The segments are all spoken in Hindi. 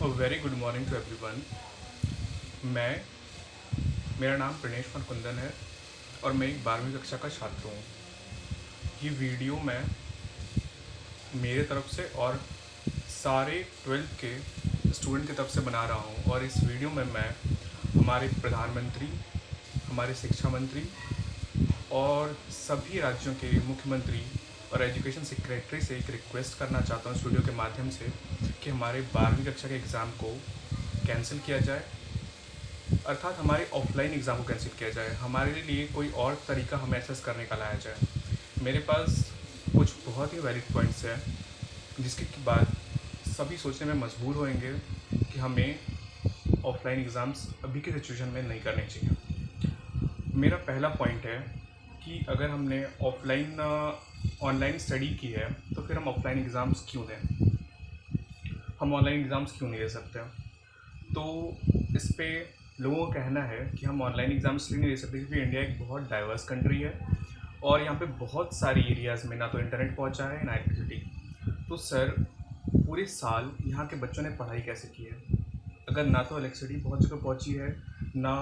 Very good morning to everyone. मैं मेरा नाम प्रणेश कुंदन है और मैं एक 12वीं कक्षा का छात्र हूँ। ये वीडियो मैं मेरे तरफ से और सारे 12th के स्टूडेंट की तरफ से बना रहा हूँ। और इस वीडियो में मैं हमारे प्रधानमंत्री, हमारे शिक्षा मंत्री और सभी राज्यों के मुख्यमंत्री और एजुकेशन सेक्रेटरी से एक रिक्वेस्ट करना चाहता हूँ इस वीडियो के माध्यम से कि हमारे 12वीं कक्षा के एग्ज़ाम को कैंसिल किया जाए, अर्थात हमारे ऑफलाइन एग्ज़ाम को कैंसिल किया जाए। हमारे लिए कोई और तरीका हमें एसेस करने का लाया जाए। मेरे पास कुछ बहुत ही वैलिड पॉइंट्स हैं जिसके बाद सभी सोचने में मजबूर होंगे कि हमें ऑफलाइन एग्ज़ाम्स अभी की सिचुएशन में नहीं करने चाहिए। मेरा पहला पॉइंट है कि अगर हमने ऑनलाइन स्टडी की है तो फिर हम ऑफलाइन एग्ज़ाम्स क्यों दें, हम ऑनलाइन एग्ज़ाम्स क्यों नहीं दे सकते। तो इस पे लोगों का कहना है कि हम ऑनलाइन एग्ज़ाम इसलिए नहीं दे सकते क्योंकि इंडिया एक बहुत डाइवर्स कंट्री है और यहाँ पे बहुत सारी एरियाज़ में ना तो इंटरनेट पहुँचा है ना इलेक्ट्रिसिटी। तो सर, पूरे साल यहाँ के बच्चों ने पढ़ाई कैसे की है? अगर ना तो इलेक्ट्रिसिटी बहुत जगह पहुँची है, ना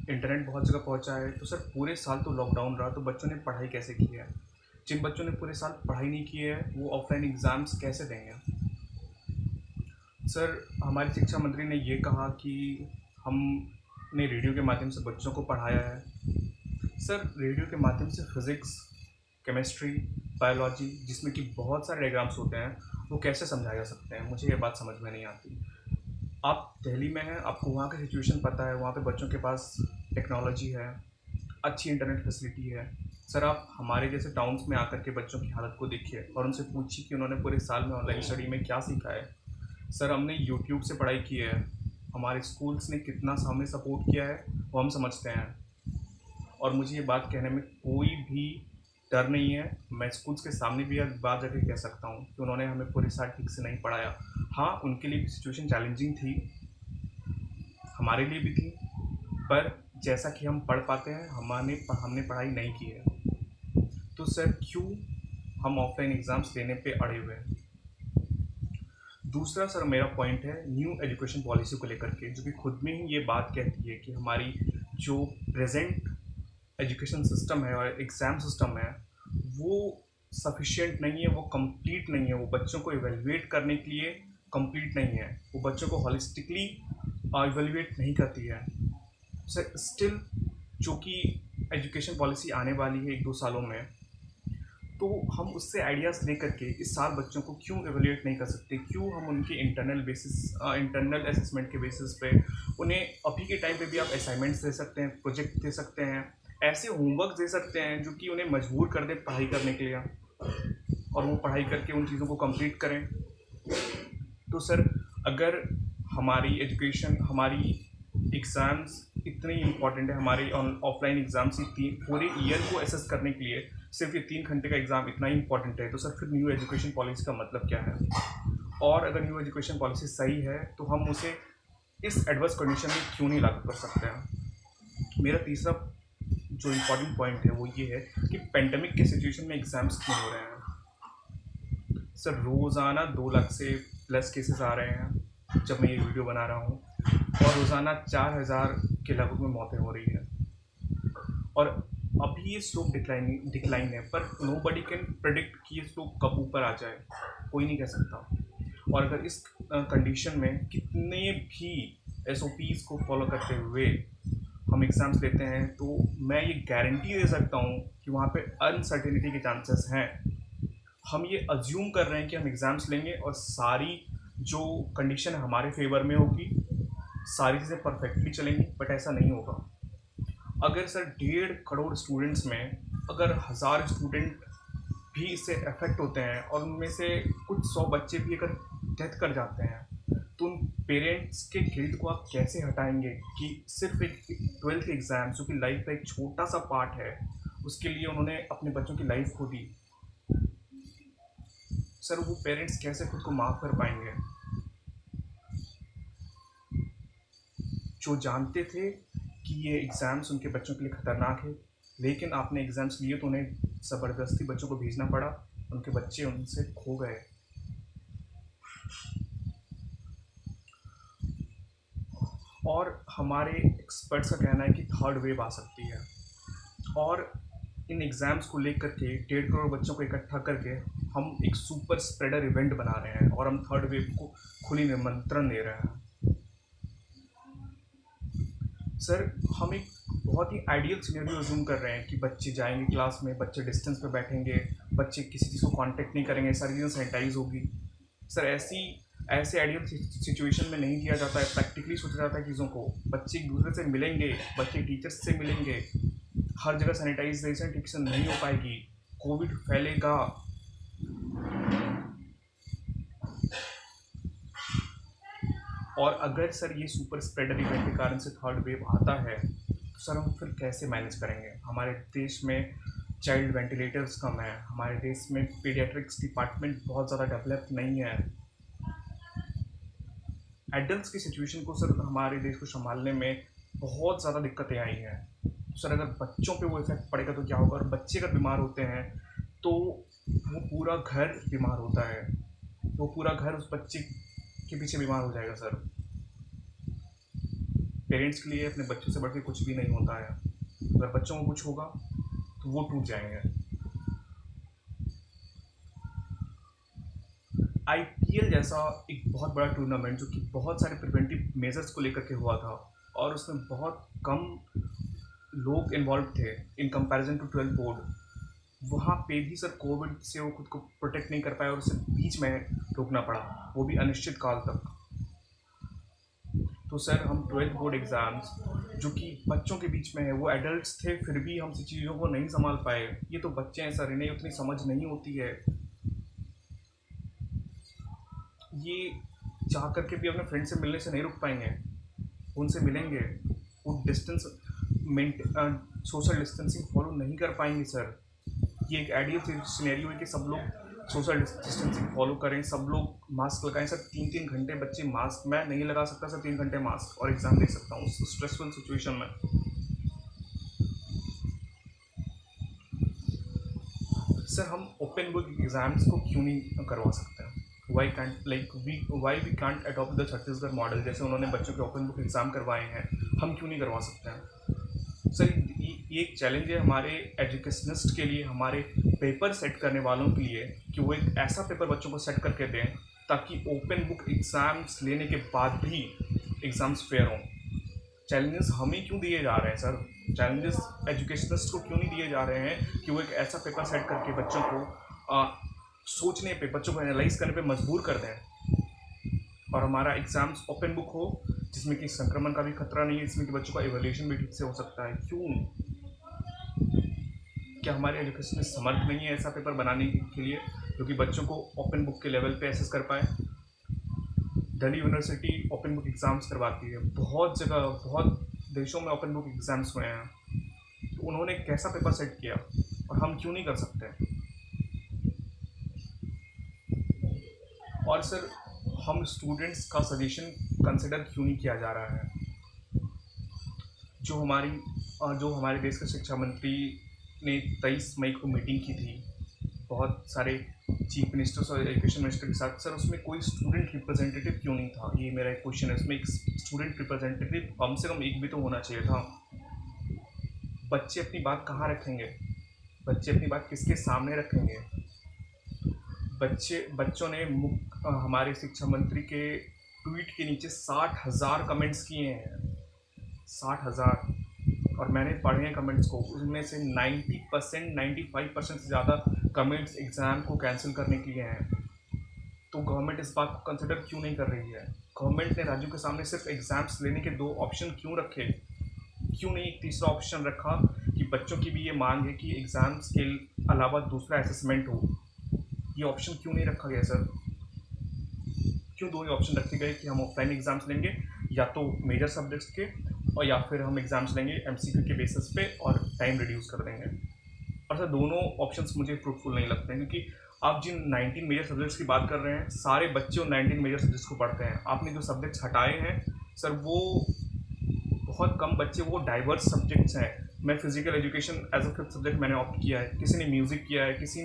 इंटरनेट बहुत जगह पहुँचा है, तो सर पूरे साल तो लॉकडाउन रहा, तो बच्चों ने पढ़ाई कैसे की है? जिन बच्चों ने पूरे साल पढ़ाई नहीं की है वो ऑफलाइन एग्ज़ाम्स कैसे देंगे? सर, हमारे शिक्षा मंत्री ने ये कहा कि हमने रेडियो के माध्यम से बच्चों को पढ़ाया है। सर, रेडियो के माध्यम से फिज़िक्स, केमिस्ट्री, बायोलॉजी, जिसमें कि बहुत सारे डायग्राम्स होते हैं, वो कैसे समझाए जा सकते हैं? मुझे ये बात समझ में नहीं आती। आप दिल्ली में हैं, आपको वहाँ की सिचुएशन पता है, वहाँ पे बच्चों के पास टेक्नोलॉजी है, अच्छी इंटरनेट फैसिलिटी है। सर, आप हमारे जैसे टाउन्स में आकर के बच्चों की हालत को देखिए और उनसे पूछिए कि उन्होंने पूरे साल में ऑनलाइन स्टडी में क्या सीखा है। सर, हमने यूट्यूब से पढ़ाई की है, हमारे स्कूल्स ने कितना हमें सपोर्ट किया है वो हम समझते हैं। और मुझे ये बात कहने में कोई भी डर नहीं है। मैं स्कूल्स के सामने भी बात जाकर कह सकता हूँ कि उन्होंने हमें पूरे साल ठीक से नहीं पढ़ाया। हाँ, उनके लिए भी सिचुएशन चैलेंजिंग थी, हमारे लिए भी थी, पर जैसा कि हम पढ़ पाते हैं हमने पढ़ाई नहीं की है। तो सर, क्यों हम ऑफलाइन एग्ज़ाम्स लेने पे अड़े हुए हैं? दूसरा सर मेरा पॉइंट है न्यू एजुकेशन पॉलिसी को लेकर के, जो कि खुद में ही ये बात कहती है कि हमारी जो प्रेजेंट एजुकेशन सिस्टम है और एग्ज़ाम सिस्टम है वो सफिशिएंट नहीं है, वो कंप्लीट नहीं है, वो बच्चों को इवेलुएट करने के लिए कंप्लीट नहीं है, वो बच्चों को हॉलिस्टिकली इवेलुएट नहीं करती है। सर, स्टिल चूँकि एजुकेशन पॉलिसी आने वाली है 1-2 सालों में, तो हम उससे आइडियाज़ लेकर के इस साल बच्चों को क्यों एवेल्यूएट नहीं कर सकते? क्यों हम उनके इंटरनल असेसमेंट के बेसिस पे उन्हें अभी के टाइम पे भी आप असाइनमेंट्स दे सकते हैं, प्रोजेक्ट दे सकते हैं, ऐसे होमवर्क दे सकते हैं जो कि उन्हें मजबूर कर दे पढ़ाई करने के लिए, और वो पढ़ाई करके उन चीज़ों को कंप्लीट करें। तो सर, अगर हमारी एग्ज़ाम्स इतनी इम्पॉर्टेंट है, हमारी ऑफलाइन एग्ज़ाम्स ही पूरे ईयर को एसेस करने के लिए सिर्फ ये 3 घंटे का एग्ज़ाम इतना ही इम्पॉर्टेंट है, तो सर फिर न्यू एजुकेशन पॉलिसी का मतलब क्या है? और अगर न्यू एजुकेशन पॉलिसी सही है तो हम उसे इस एडवर्स कंडीशन में क्यों नहीं लागू कर सकते हैं? मेरा तीसरा जो इम्पोर्टेंट पॉइंट है वो ये है कि पेंडेमिक के सिचुएशन में एग्ज़ाम्स क्यों हो रहे हैं? सर, रोज़ाना 2 लाख से प्लस केसेस आ रहे हैं जब मैं ये वीडियो बना रहा हूँ, और रोज़ाना 4,000 के लगभग में मौतें हो रही हैं। और अभी ये स्लोप डिक्लाइन है, पर नो बडी कैन प्रिडिक्ट कि ये स्लोप कब ऊपर आ जाए, कोई नहीं कह सकता। और अगर इस कंडीशन में कितने भी एसओपीज को फॉलो करते हुए हम एग्ज़ाम्स लेते हैं, तो मैं ये गारंटी दे सकता हूँ कि वहाँ पे अनसर्टेनिटी के चांसेस हैं। हम ये अज्यूम कर रहे हैं कि हम एग्ज़ाम्स लेंगे और सारी जो कंडीशन हमारे फेवर में होगी, सारी चीज़ें परफेक्टली चलेंगी, बट ऐसा नहीं होगा। अगर सर 1.5 करोड़ स्टूडेंट्स में अगर 1,000 स्टूडेंट भी इससे अफेक्ट होते हैं और उनमें से कुछ 100 बच्चे भी अगर डेथ कर जाते हैं, तो उन पेरेंट्स के गिल्ट को आप कैसे हटाएंगे कि सिर्फ एक 12th एग्ज़ाम जो कि लाइफ का एक छोटा सा पार्ट है, उसके लिए उन्होंने अपने बच्चों की लाइफ खो दी। सर, वो पेरेंट्स कैसे खुद को माफ़ कर पाएंगे जो जानते थे कि ये एग्ज़ाम्स उनके बच्चों के लिए ख़तरनाक है, लेकिन आपने एग्ज़ाम्स लिए तो उन्हें ज़बरदस्ती बच्चों को भेजना पड़ा, उनके बच्चे उनसे खो गए। और हमारे एक्सपर्ट्स का कहना है कि थर्ड वेव आ सकती है। और इन एग्ज़ाम्स को लेकर के 1.5 करोड़ बच्चों को इकट्ठा करके हम एक सुपर स्प्रेडर इवेंट बना रहे हैं और हम थर्ड वेव को खुली निमंत्रण दे रहे हैं। सर, हम एक बहुत ही आइडियल सिनेरियो अज्यूम कर रहे हैं कि बच्चे जाएंगे क्लास में, बच्चे डिस्टेंस पे बैठेंगे, बच्चे किसी चीज़ को कांटेक्ट नहीं करेंगे, सारी चीज़ें सैनिटाइज होगी। सर, ऐसे आइडियल सिचुएशन में नहीं किया जाता है, प्रैक्टिकली सोचा जाता है चीज़ों को। बच्चे एक दूसरे से मिलेंगे, बच्चे टीचर्स से मिलेंगे, हर जगह सैनिटाइजेशन ठीक से नहीं हो पाएगी, कोविड फैलेगा। और अगर सर ये सुपर स्प्रेडर इवेंट के कारण से थर्ड वेव आता है तो सर हम फिर कैसे मैनेज करेंगे? हमारे देश में चाइल्ड वेंटिलेटर्स कम है, हमारे देश में पीडियाट्रिक्स डिपार्टमेंट बहुत ज़्यादा डेवलप नहीं है। एडल्ट्स की सिचुएशन को सर हमारे देश को संभालने में बहुत ज़्यादा दिक्कतें आई हैं। तो सर अगर बच्चों पे वो इफेक्ट पड़ेगा तो क्या होगा? और बच्चे अगर बीमार होते हैं तो वो पूरा घर बीमार होता है, वो पूरा घर उस बच्चे के पीछे बीमार हो जाएगा। सर, पेरेंट्स के लिए अपने बच्चों से बढ़ के कुछ भी नहीं होता है। अगर बच्चों को कुछ होगा तो वो टूट जाएंगे। आईपीएल जैसा एक बहुत बड़ा टूर्नामेंट जो कि बहुत सारे प्रिवेंटिव मेजर्स को लेकर के हुआ था और उसमें बहुत कम लोग इन्वॉल्व थे इन कंपैरिजन टू 12 बोर्ड, वहाँ पे भी सर कोविड से वो खुद को प्रोटेक्ट नहीं कर पाए और उसे बीच में रोकना पड़ा, वो भी अनिश्चित काल तक। तो सर हम 12th बोर्ड एग्ज़ाम्स जो कि बच्चों के बीच में है, वो एडल्ट्स थे फिर भी हम चीज़ों को नहीं संभाल पाए। ये तो बच्चे हैं सर, इन्हें उतनी समझ नहीं होती है। ये चाह करके भी अपने फ्रेंड से मिलने से नहीं रुक पाएंगे, उनसे मिलेंगे, वो डिस्टेंस सोशल डिस्टेंसिंग फॉलो नहीं कर पाएंगे। सर, ये एक आइडियल सिनेरियो है कि सब लोग सोशल डिस्टेंसिंग फॉलो करें, सब लोग मास्क लगाएं। सर 3-3 घंटे बच्चे मास्क, मैं नहीं लगा सकता सर 3 घंटे मास्क और एग्ज़ाम दे सकता हूँ उस स्ट्रेसफुल सिचुएशन में। सर हम ओपन बुक एग्ज़ाम्स को क्यों नहीं करवा सकते हैं? Why we can't adopt the Chhattisgarh model? जैसे उन्होंने बच्चों के ओपन बुक एग्ज़ाम करवाए हैं, हम क्यों नहीं करवा सकते हैं? सर ये एक चैलेंज है हमारे एजुकेशनिस्ट के लिए, हमारे पेपर सेट करने वालों के लिए, कि वो एक ऐसा पेपर बच्चों को सेट करके दें ताकि ओपन बुक एग्ज़ाम्स लेने के बाद भी एग्ज़ाम्स फेयर हों। चैलेंजेस हमें क्यों दिए जा रहे हैं सर? चैलेंजेस एजुकेशनिस्ट को क्यों नहीं दिए जा रहे हैं कि वो एक ऐसा पेपर सेट करके बच्चों को सोचने पे, बच्चों को एनालाइज करने पे मजबूर कर दें और हमारा एग्ज़ाम्स ओपन बुक हो जिसमें कि संक्रमण का भी खतरा नहीं है, जिसमें कि बच्चों का इवैल्यूएशन भी ठीक से हो सकता है। क्यों? क्या हमारे एजुकेशन में समर्थ नहीं है ऐसा पेपर बनाने के लिए जो कि बच्चों को ओपन बुक के लेवल पे एसेस कर पाए? Delhi university open book exams करवाती है, बहुत जगह बहुत देशों में ओपन बुक एग्ज़ाम्स हुए हैं, तो उन्होंने कैसा पेपर सेट किया और हम क्यों नहीं कर सकते? और सर हम स्टूडेंट्स का सजेशन कंसिडर क्यों नहीं किया जा रहा है? जो हमारे देश के शिक्षा मंत्री ने 23 मई को मीटिंग की थी बहुत सारे चीफ मिनिस्टर्स और एजुकेशन मिनिस्टर के साथ, सर उसमें कोई स्टूडेंट रिप्रेजेंटेटिव क्यों नहीं था? ये मेरा एक क्वेश्चन है। उसमें एक स्टूडेंट रिप्रेजेंटेटिव कम से कम एक भी तो होना चाहिए था। बच्चे अपनी बात कहाँ रखेंगे? बच्चे अपनी बात किसके सामने रखेंगे? बच्चों ने हमारे शिक्षा मंत्री के ट्वीट के नीचे 60,000 कमेंट्स किए हैं, 60,000। और मैंने पढ़े हैं कमेंट्स को, उनमें से 90% 95% से ज़्यादा कमेंट्स एग्ज़ाम को कैंसिल करने के लिए हैं। तो गवर्नमेंट इस बात को कंसिडर क्यों नहीं कर रही है? गवर्नमेंट ने राज्यों के सामने सिर्फ एग्ज़ाम्स लेने के 2 ऑप्शन क्यों रखे? क्यों नहीं एक तीसरा ऑप्शन रखा कि बच्चों की भी ये मांग है कि एग्ज़ाम्स के अलावा दूसरा असेसमेंट हो? ये ऑप्शन क्यों नहीं रखा गया सर? क्यों 2 ही ऑप्शन रखे गए कि हम ऑफलाइन एग्ज़ाम्स लेंगे या तो मेजर सब्जेक्ट्स के, और या फिर हम एग्ज़ाम्स लेंगे एमसीक्यू के बेसिस पे और टाइम रिड्यूस कर देंगे? और सर दोनों ऑप्शंस मुझे फ्रूटफुल नहीं लगते हैं, क्योंकि आप जिन 19 मेजर सब्जेक्ट्स की बात कर रहे हैं, सारे बच्चे उन 19 मेजर सब्जेक्ट्स को पढ़ते हैं। आपने जो सब्जेक्ट्स हटाए हैं सर, वो बहुत कम बच्चे, वो डाइवर्स सब्जेक्ट्स हैं। मैं physical education as a 5th subject मैंने ऑप्ट किया है, किसी ने म्यूज़िक किया है, किसी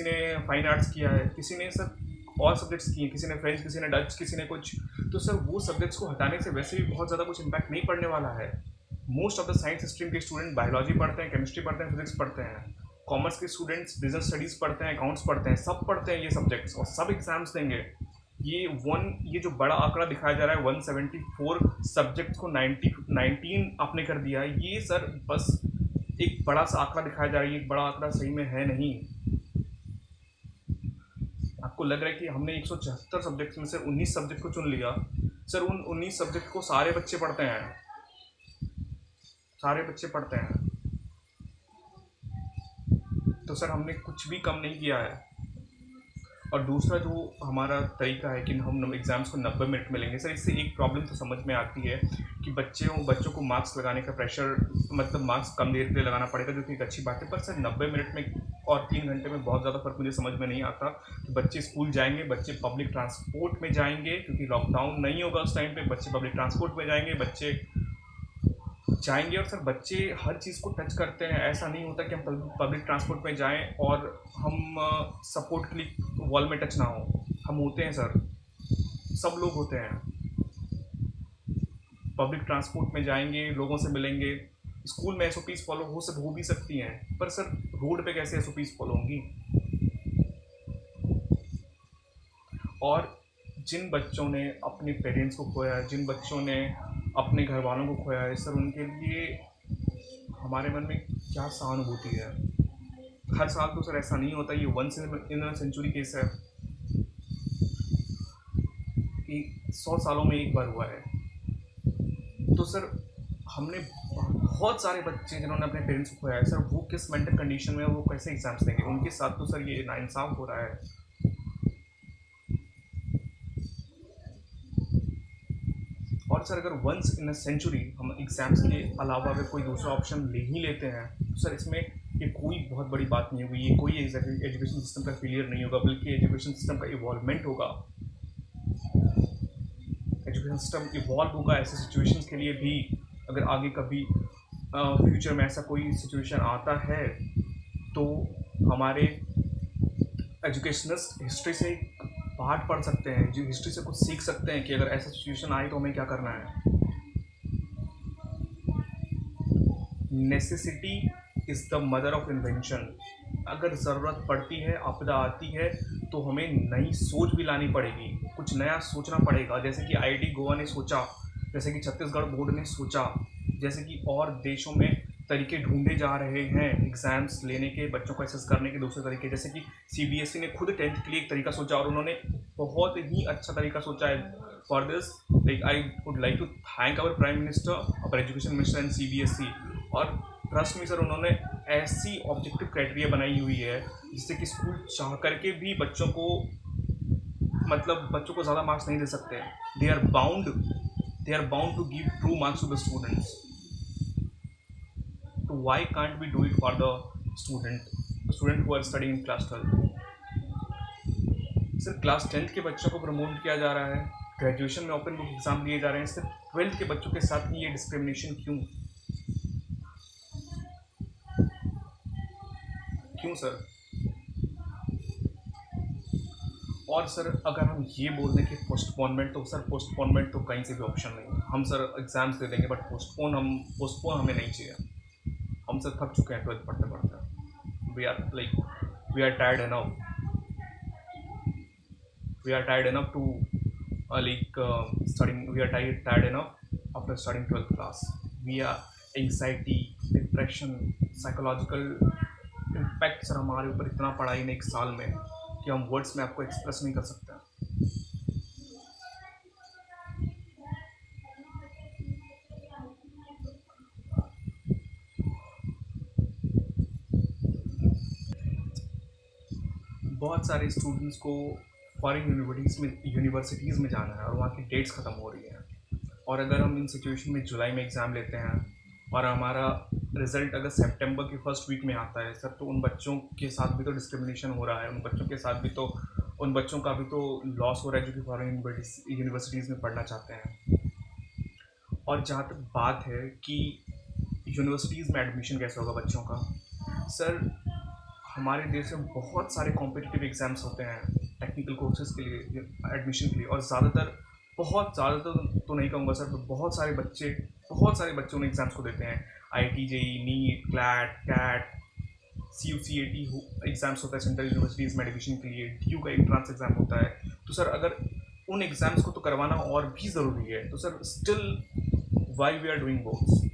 ने फाइन आर्ट्स किया है, किसी ने सर और सब्जेक्ट्स किए, किसी ने फ्रेंच, किसी ने डच, किसी ने कुछ, तो सर वो सब्जेक्ट्स को हटाने से वैसे भी बहुत ज़्यादा कुछ इम्पैक्ट नहीं पड़ने वाला है। Most of the science stream के स्टूडेंट बायोलॉजी पढ़ते हैं, केमिस्ट्री पढ़ते हैं, फिजिक्स पढ़ते हैं। कॉमर्स के स्टूडेंट्स बिजनेस स्टडीज़ पढ़ते हैं, अकाउंट्स पढ़ते हैं, सब पढ़ते हैं ये सब्जेक्ट्स और सब एग्जाम्स देंगे। ये जो बड़ा आंकड़ा दिखाया जा रहा है 174 सब्जेक्ट्स को 19 आपने कर दिया, ये सर बस एक बड़ा सा आंकड़ा दिखाया जा रहा है, ये एक बड़ा आंकड़ा सही में है नहीं। आपको लग रहा है कि हमने 174 सब्जेक्ट्स में से 19 सब्जेक्ट को चुन लिया। सर उन 19 सब्जेक्ट को सारे बच्चे पढ़ते हैं, सारे बच्चे पढ़ते हैं, तो सर हमने कुछ भी कम नहीं किया है। और दूसरा जो हमारा तरीका है कि हम एग्ज़ाम्स को 90 मिनट में लेंगे, सर इससे एक प्रॉब्लम तो समझ में आती है कि बच्चों को मार्क्स लगाने का प्रेशर, मतलब मार्क्स कम देर पे लगाना पड़ेगा, जो कि एक अच्छी बात है। पर सर 90 मिनट में और 3 घंटे में बहुत ज़्यादा फ़र्क मुझे समझ में नहीं आता। कि बच्चे स्कूल जाएंगे, बच्चे पब्लिक ट्रांसपोर्ट में जाएंगे, क्योंकि लॉकडाउन नहीं होगा उस टाइम पे, बच्चे पब्लिक ट्रांसपोर्ट में जाएंगे, बच्चे जाएंगे। और सर बच्चे हर चीज़ को टच करते हैं, ऐसा नहीं होता कि हम पब्लिक ट्रांसपोर्ट में जाएं और हम सपोर्ट के लिए वॉल में टच ना हो। हम होते हैं सर, सब लोग होते हैं। पब्लिक ट्रांसपोर्ट में जाएंगे, लोगों से मिलेंगे। स्कूल में एसओपीज़ फॉलो हो भी सकती हैं, पर सर रोड पे कैसे एसओपीज़ फॉलो होंगी। और जिन बच्चों ने अपने पेरेंट्स को खोया है, जिन बच्चों ने अपने घर वालों को खोया है, सर उनके लिए हमारे मन में क्या सहानुभूति है। हर साल तो सर ऐसा नहीं होता, ये once in a century case है कि 100 सालों में एक बार हुआ है। तो सर हमने बहुत सारे बच्चे जिन्होंने अपने पेरेंट्स को खोया है, सर वो किस मेंटल कंडीशन में है, वो कैसे एग्जाम्स देंगे। उनके साथ तो सर ये नाइंसाफ हो रहा है। और सर अगर वंस इन अ सेंचुरी हम एग्ज़ाम्स के अलावा अगर कोई दूसरा ऑप्शन ले ही लेते हैं, तो सर इसमें ये कोई बहुत बड़ी बात नहीं होगी, ये कोई एजुकेशन सिस्टम का फेलियर नहीं होगा, बल्कि एजुकेशन सिस्टम का इवॉल्वमेंट होगा। एजुकेशन सिस्टम इवॉल्व होगा ऐसे सिचुएशंस के लिए भी। अगर आगे कभी फ्यूचर में ऐसा कोई सिचुएशन आता है, तो हमारे एजुकेशनिस्ट हिस्ट्री से पार्ट पढ़ सकते हैं, जो हिस्ट्री से कुछ सीख सकते हैं कि अगर ऐसा सिचुएशन आए तो हमें क्या करना है। Necessity is the mother of invention. अगर ज़रूरत पड़ती है, आपदा आती है, तो हमें नई सोच भी लानी पड़ेगी, कुछ नया सोचना पड़ेगा। जैसे कि आईआईटी गोवा ने सोचा, जैसे कि छत्तीसगढ़ बोर्ड ने सोचा, जैसे कि और देशों में तरीके ढूंढे जा रहे हैं एग्ज़ाम्स लेने के, बच्चों को एसेस करने के दूसरे तरीके। जैसे कि सीबीएसई ने खुद 10th के लिए एक तरीका सोचा और उन्होंने बहुत ही अच्छा तरीका सोचा है। For this I would like to thank our prime minister, our education minister and CBSE. और ट्रस्ट में सर उन्होंने ऐसी ऑब्जेक्टिव क्राइटेरिया बनाई हुई है जिससे कि स्कूल चाह करके भी बच्चों को ज़्यादा मार्क्स नहीं दे सकते। They are bound to give true marks to the students. तो why can't we do it for the student who are studying in class 12? सिर्फ क्लास 10th के बच्चों को प्रमोट किया जा रहा है, ग्रेजुएशन में ओपन बुक एग्जाम दिए जा रहे हैं, सिर्फ 12th के बच्चों के साथ ही ये डिस्क्रिमिनेशन क्यों सर। और सर अगर हम ये बोल दें कि पोस्टपोनमेंट, तो सर पोस्टपोनमेंट तो कहीं से भी ऑप्शन नहीं है। हम सर एग्जाम्स दे देंगे, बट पोस्टपोन हमें नहीं चाहिए। हम सर थक चुके हैं 12th पढ़ते पढ़ते। We are tired enough to studying. We are tired enough after studying 12th class. We are anxiety, depression, psychological impact sir हमारे ऊपर इतना पड़ा इन एक साल में कि हम वर्ड्स में आपको एक्सप्रेस नहीं कर सकते। बहुत सारे स्टूडेंट्स को फॉरेन यूनिवर्सिटीज़ में जाना है और वहाँ की डेट्स ख़त्म हो रही हैं। और अगर हम इन सिचुएशन में जुलाई में एग्ज़ाम लेते हैं और हमारा रिज़ल्ट अगर सितंबर की फर्स्ट वीक में आता है सर, तो उन बच्चों के साथ भी तो डिस्क्रिमिनेशन हो रहा है, उन बच्चों का भी तो लॉस हो रहा है जो कि फॉरेन यूनिवर्सिटीज़ में पढ़ना चाहते हैं। और जहाँ तक बात है कि यूनिवर्सिटीज़ में एडमिशन कैसे होगा बच्चों का, सर हमारे देश में बहुत सारे कॉम्पिटिटिव एग्ज़ाम्स होते हैं टेक्निकल कोर्सेज के लिए एडमिशन के लिए, और ज़्यादातर तो नहीं कहूँगा सर, तो बहुत सारे बच्चे उन एग्ज़ाम्स को देते हैं। IIT JEE NEET CLAT CAT CUCAT exams होता है सेंट्रल यूनिवर्सिटीज़ में एडमिशन के लिए, DU का एंट्रेंस एग्ज़ाम होता है। तो सर अगर उन एग्ज़ाम्स को तो करवाना और भी ज़रूरी है, तो sir still why we are doing boths?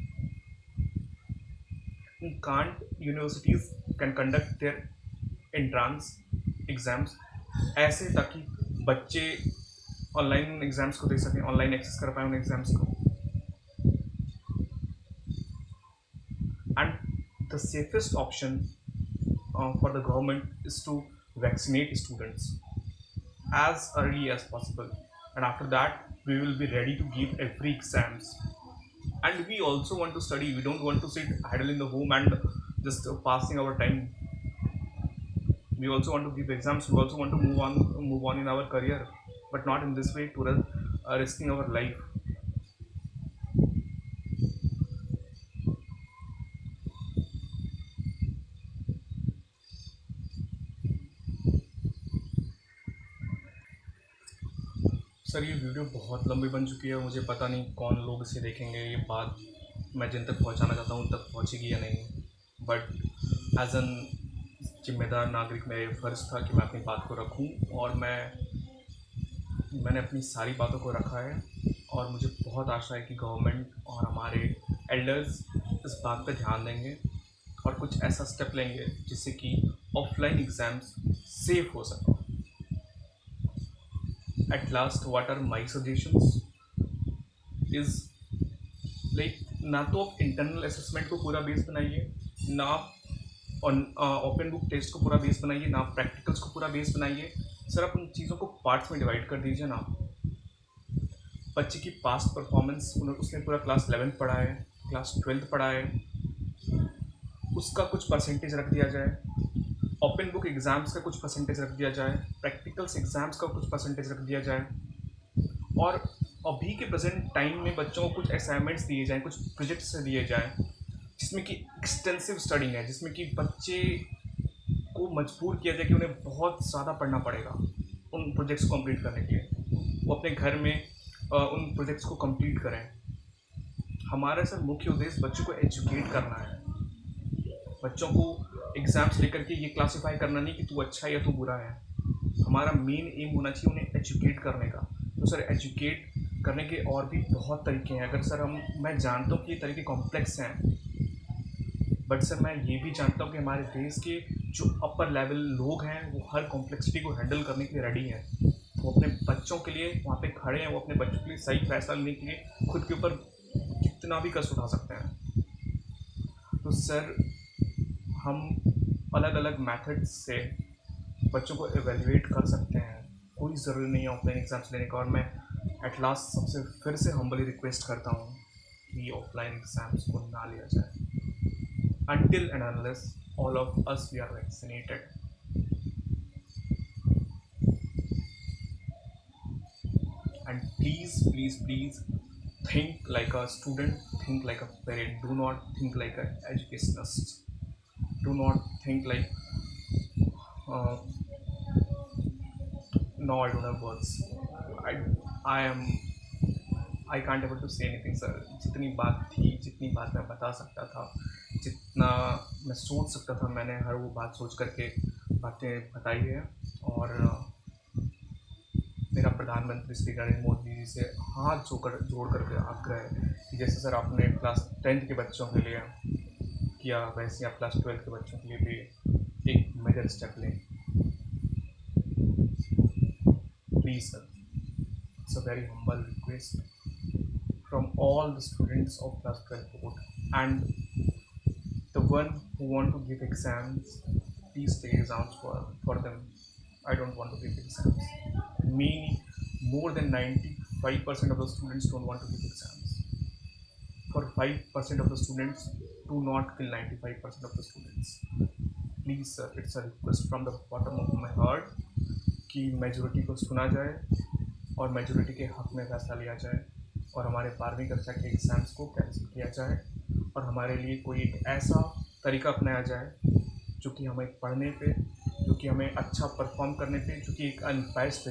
Can't universities can conduct their entrance exams ऐसे ताकि बच्चे ऑनलाइन एग्ज़ाम्स को दे सकें, ऑनलाइन एक्सेस कर पाएँ उन एग्ज़ाम्स को? And the safest option for the government is to vaccinate students as early as possible, and after that we will be ready to give every exams. And we also want to study, we don't want to sit idle in the home and just passing our time. We also want to give exams, we also want to move on in our career, but not in this way to risking our life. Sir ये वीडियो बहुत लंबी बन चुकी है, मुझे पता नहीं कौन लोग इसे देखेंगे, ये बात मैं जिन तक पहुंचाना चाहता हूं उन तक पहुंचेगी या नहीं, बट एज एन जिम्मेदार नागरिक मेरा फ़र्ज़ था कि मैं अपनी बात को रखूं, और मैंने अपनी सारी बातों को रखा है, और मुझे बहुत आशा है कि गवर्नमेंट और हमारे एल्डर्स इस बात पर ध्यान देंगे और कुछ ऐसा स्टेप लेंगे जिससे कि ऑफलाइन एग्ज़ाम्स सेफ हो सकें। At last, what are my suggestions is like, ना तो आप इंटरनल असेसमेंट को पूरा बेस बनाइए, ना आप ओपन बुक टेस्ट को पूरा बेस बनाइए, ना प्रैक्टिकल्स को पूरा बेस बनाइए। सर आप उन चीज़ों को पार्ट्स में डिवाइड कर दीजिए ना। बच्चे की पास्ट परफॉर्मेंस, उसने पूरा क्लास 11th पढ़ा है, क्लास 12th पढ़ा है, उसका कुछ परसेंटेज रख दिया जाए, ओपन बुक एग्ज़ाम्स का कुछ परसेंटेज रख दिया जाए, प्रैक्टिकल्स एग्ज़ाम्स का कुछ परसेंटेज रख दिया जाए, और अभी के प्रेजेंट टाइम में बच्चों को कुछ असाइनमेंट्स दिए जाएँ, कुछ प्रोजेक्ट्स दिए जाएँ जिसमें कि एक्सटेंसिव स्टडी है, जिसमें कि बच्चे को मजबूर किया जाए कि उन्हें बहुत ज़्यादा पढ़ना पड़ेगा उन प्रोजेक्ट्स को कंप्लीट करने के लिए। वो अपने घर में उन प्रोजेक्ट्स को कंप्लीट करें। हमारा सर मुख्य उद्देश्य बच्चों को एजुकेट करना है, बच्चों को एग्ज़ाम्स लेकर के ये क्लासीफाई करना नहीं कि तू अच्छा है या तू बुरा है। हमारा मेन एम होना चाहिए उन्हें एजुकेट करने का। तो सर एजुकेट करने के और भी बहुत तरीके हैं। अगर सर मैं जानता हूँ कि ये तरीके कॉम्प्लेक्स हैं, बट सर मैं ये भी जानता हूँ कि हमारे देश के जो अपर लेवल लोग हैं वो हर कॉम्प्लेक्सिटी को हैंडल करने के लिए रेडी हैं। वो अपने बच्चों के लिए वहाँ पे खड़े हैं, वो अपने बच्चों के लिए सही फैसला लेने के लिए खुद के ऊपर कितना भी कष्ट उठा सकते हैं। तो सर हम अलग अलग मेथड्स से बच्चों को एवेल्युएट कर सकते हैं, कोई ज़रूरी नहीं है ऑफलाइन एग्ज़ाम्स लेने का। और मैं एट लास्ट सबसे फिर से हम्बली रिक्वेस्ट करता हूँ कि ऑफलाइन एग्ज़ाम्स को ना लिया जाए until and unless all of us we are vaccinated. And please think like a student, think like a parent, do not think like an educationist, do not think like no, I don't have words. I can't able to say anything sir. जितनी बात थी, जितनी बात मैं बता सकता था, जितना मैं सोच सकता था, मैंने हर वो बात सोच करके बातें बताई है। और मेरा प्रधानमंत्री श्री नरेंद्र मोदी जी से हाथ जोड़ करके आग्रह है कि जैसे सर आपने क्लास 10th के बच्चों के लिए किया, वैसे आप क्लास 12th के बच्चों के लिए भी एक मेजर स्टेप लें। Please sir, it's a very humble request from all the students of class 12 board, and the one who want to give exams, please take exams for them. I don't want to give exams. More than 95% of the students don't want to give exams. For 5% of the students, do not kill 95% of the students. Please sir, it's a request from the bottom of my heart कि मेजोरिटी को सुना जाए और मेजोरिटी के हक में फैसला लिया जाए, और हमारे 12वीं कक्षा के एग्ज़ाम्स को कैंसिल किया जाए, और हमारे लिए कोई एक ऐसा तरीका अपनाया जाए जो कि हमें पढ़ने पे जो कि हमें अच्छा परफॉर्म करने पे जो कि एक अनबायस्ड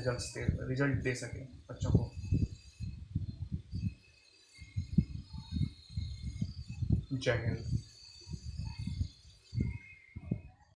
रिजल्ट दे सके बच्चों को। जय हिंद।